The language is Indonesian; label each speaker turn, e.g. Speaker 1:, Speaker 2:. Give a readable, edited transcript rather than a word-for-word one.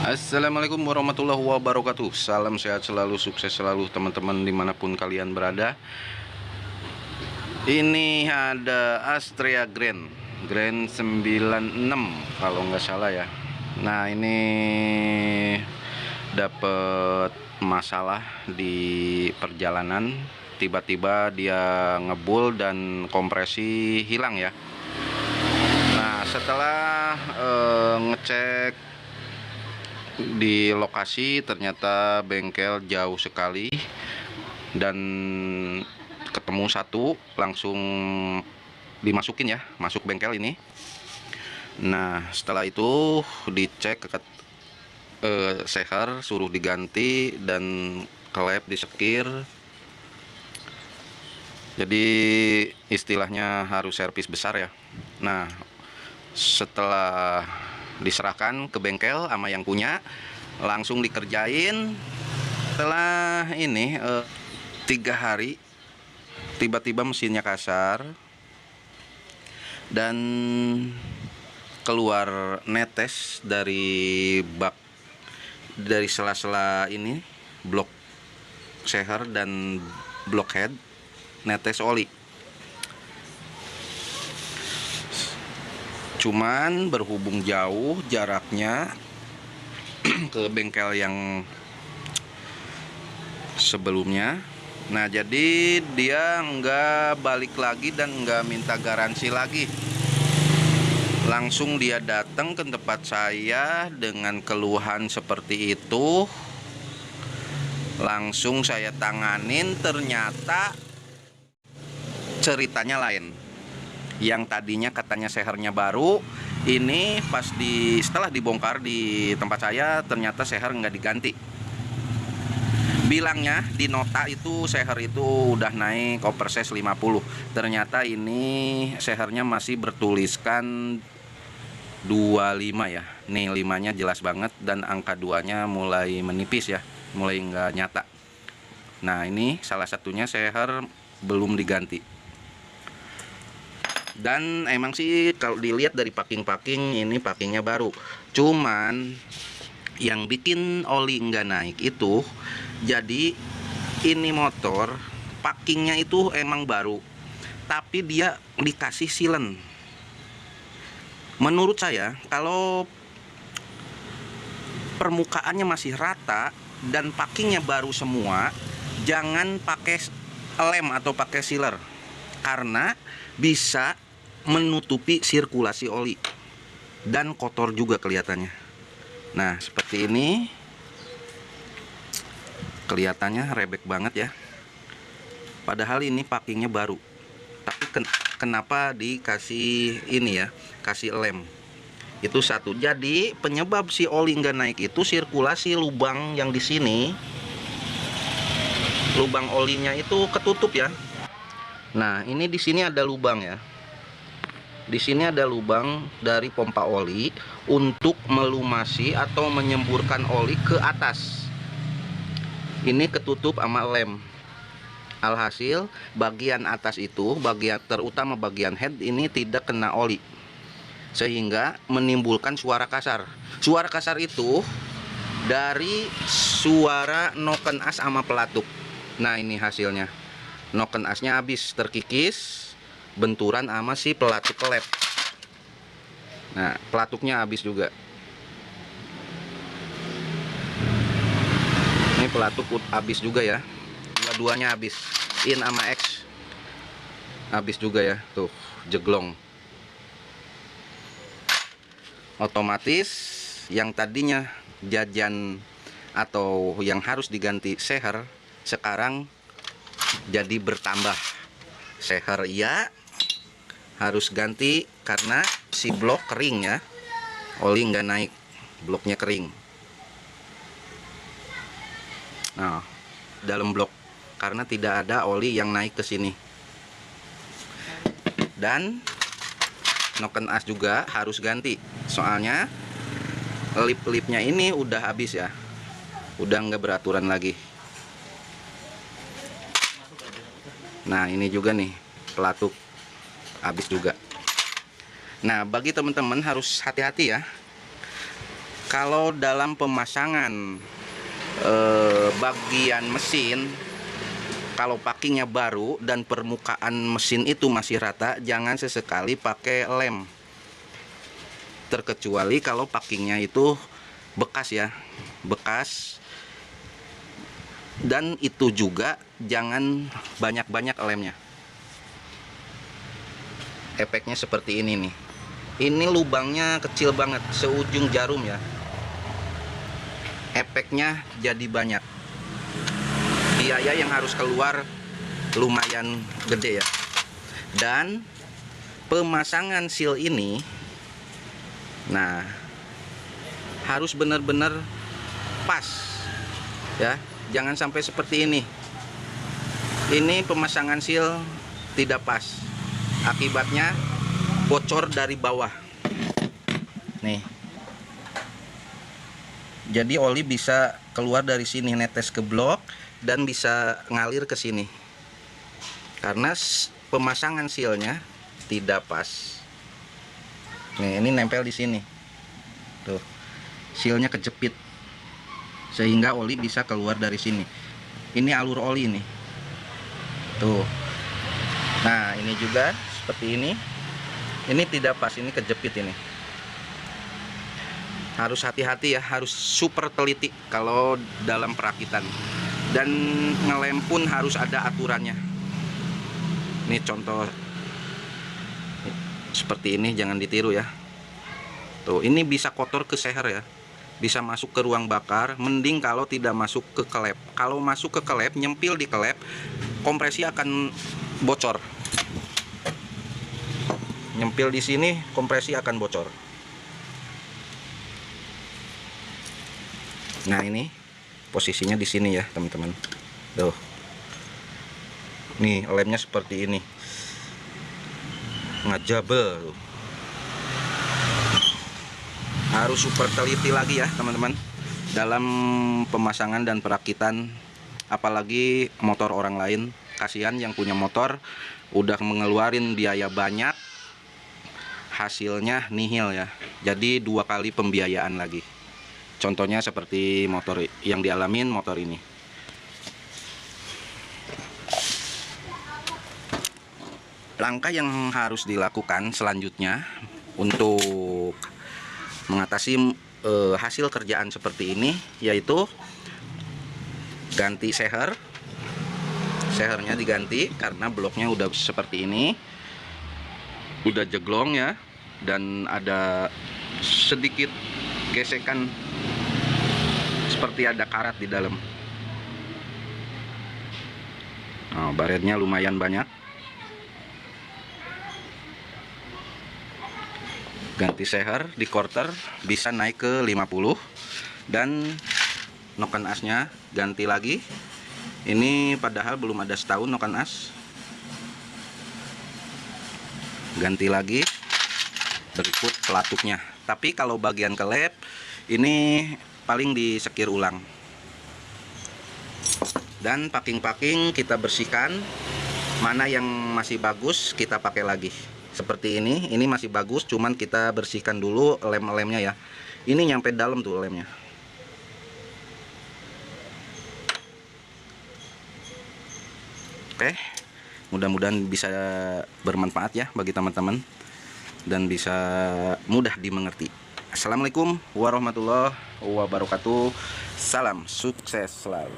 Speaker 1: Assalamualaikum warahmatullahi wabarakatuh. Salam sehat selalu, sukses selalu teman-teman dimanapun kalian berada. Ini ada Astrea Grand 96 kalau nggak salah ya. Nah, ini dapet masalah di perjalanan. Tiba-tiba dia ngebul dan kompresi hilang ya. Nah, setelah ngecek di lokasi, ternyata bengkel jauh sekali dan ketemu satu, langsung dimasukin ya, masuk bengkel ini. Nah, setelah itu dicek seher, suruh diganti dan klep disekir. Jadi istilahnya harus servis besar ya. Nah, setelah diserahkan ke bengkel sama yang punya, langsung dikerjain. Setelah ini 3 hari, tiba-tiba mesinnya kasar dan keluar netes dari bak, dari sela-sela ini blok seher dan blok head, netes oli. Cuman berhubung jauh jaraknya ke bengkel yang sebelumnya, nah jadi dia nggak balik lagi dan nggak minta garansi lagi. Langsung dia datang ke tempat saya dengan keluhan seperti itu. Langsung saya tanganin, ternyata ceritanya lain. Yang tadinya katanya sehernya baru, ini setelah dibongkar di tempat saya, ternyata seher nggak diganti. Bilangnya di nota itu seher itu udah naik overses 50. Ternyata ini sehernya masih bertuliskan 25 ya. Nih 5-nya jelas banget dan angka 2-nya mulai menipis ya, mulai nggak nyata. Nah, ini salah satunya seher belum diganti. Dan emang sih kalau dilihat dari packing ini packingnya baru. Cuman yang bikin oli nggak naik itu, jadi ini motor packingnya itu emang baru, tapi dia dikasih silen. Menurut saya kalau permukaannya masih rata dan packingnya baru semua, jangan pakai lem atau pakai sealer, karena bisa menutupi sirkulasi oli dan kotor juga kelihatannya. Nah, seperti ini kelihatannya rebek banget ya, padahal ini packingnya baru. Tapi kenapa dikasih ini ya, kasih lem? Itu satu. Jadi penyebab si oli nggak naik itu sirkulasi lubang yang di sini, lubang olinya itu ketutup ya. Nah, ini di sini ada lubang ya. Di sini ada lubang dari pompa oli untuk melumasi atau menyemburkan oli ke atas. Ini ketutup sama lem. Alhasil bagian atas itu, terutama bagian head ini tidak kena oli, sehingga menimbulkan suara kasar. Suara kasar itu dari suara noken as sama pelatuk. Nah, ini hasilnya. Noken asnya habis terkikis, benturan sama si pelatuk klep. Nah, pelatuknya habis juga. Ini pelatuk habis juga ya. Dua-duanya habis. In sama X habis juga ya. Tuh, jeglong. Otomatis yang tadinya jajan atau yang harus diganti seher, sekarang jadi bertambah. Seher ya harus ganti karena si blok kering ya, oli nggak naik, bloknya kering. Nah, dalam blok karena tidak ada oli yang naik ke sini. Dan noken as juga harus ganti, soalnya lip-lipnya ini udah habis ya, udah nggak beraturan lagi. Nah, ini juga nih pelatuk habis juga. Nah, bagi teman-teman harus hati-hati ya, Kalau dalam pemasangan bagian mesin, kalau packingnya baru dan permukaan mesin itu masih rata, jangan sesekali pakai lem. Terkecuali kalau packingnya itu bekas ya, bekas. Dan itu juga jangan banyak-banyak lemnya. Efeknya seperti ini nih. Ini lubangnya kecil banget, seujung jarum ya. Efeknya jadi banyak. Biaya yang harus keluar lumayan gede ya. Dan pemasangan seal ini, nah, harus benar-benar pas ya. Jangan sampai seperti ini. Ini pemasangan seal tidak pas. Akibatnya bocor dari bawah. Nih. Jadi oli bisa keluar dari sini, netes ke blok dan bisa ngalir ke sini. Karena pemasangan sealnya tidak pas. Nih, ini nempel di sini. Tuh. Sealnya kejepit. Sehingga oli bisa keluar dari sini. Ini alur oli nih. Tuh. Nah, ini juga seperti ini. Ini tidak pas, ini kejepit ini. Harus hati-hati ya, harus super teliti kalau dalam perakitan. Dan ngelem pun harus ada aturannya. Ini contoh seperti ini, jangan ditiru ya. Tuh, ini bisa kotor ke seher ya. Bisa masuk ke ruang bakar, mending kalau tidak masuk ke kelep. Kalau masuk ke kelep, nyempil di kelep, kompresi akan bocor. Nyempil di sini, kompresi akan bocor. Nah, ini posisinya di sini ya, teman-teman. Tuh. Nih, lemnya seperti ini. Ngajabel. Harus super teliti lagi ya teman-teman dalam pemasangan dan perakitan, apalagi motor orang lain. Kasihan yang punya motor udah mengeluarin biaya banyak, hasilnya nihil ya. Jadi 2 kali pembiayaan lagi. Contohnya seperti motor yang dialamin motor ini. Langkah yang harus dilakukan selanjutnya untuk mengatasi hasil kerjaan seperti ini, yaitu ganti seher. Sehernya diganti karena bloknya udah seperti ini, udah jeglong ya, dan ada sedikit gesekan seperti ada karat di dalam. Nah, baretnya lumayan banyak. Ganti seher di quarter bisa naik ke 50, dan noken asnya ganti lagi. Ini padahal belum ada setahun noken as. Ganti lagi. Berikut pelatuknya. Tapi kalau bagian kelep ini paling disekir ulang. Dan packing-packing kita bersihkan. Mana yang masih bagus kita pakai lagi. Seperti ini masih bagus, cuman kita bersihkan dulu lem-lemnya ya. Ini nyampe dalam tuh lemnya. Oke, mudah-mudahan bisa bermanfaat ya bagi teman-teman dan bisa mudah dimengerti. Assalamualaikum warahmatullahi wabarakatuh. Salam sukses selalu.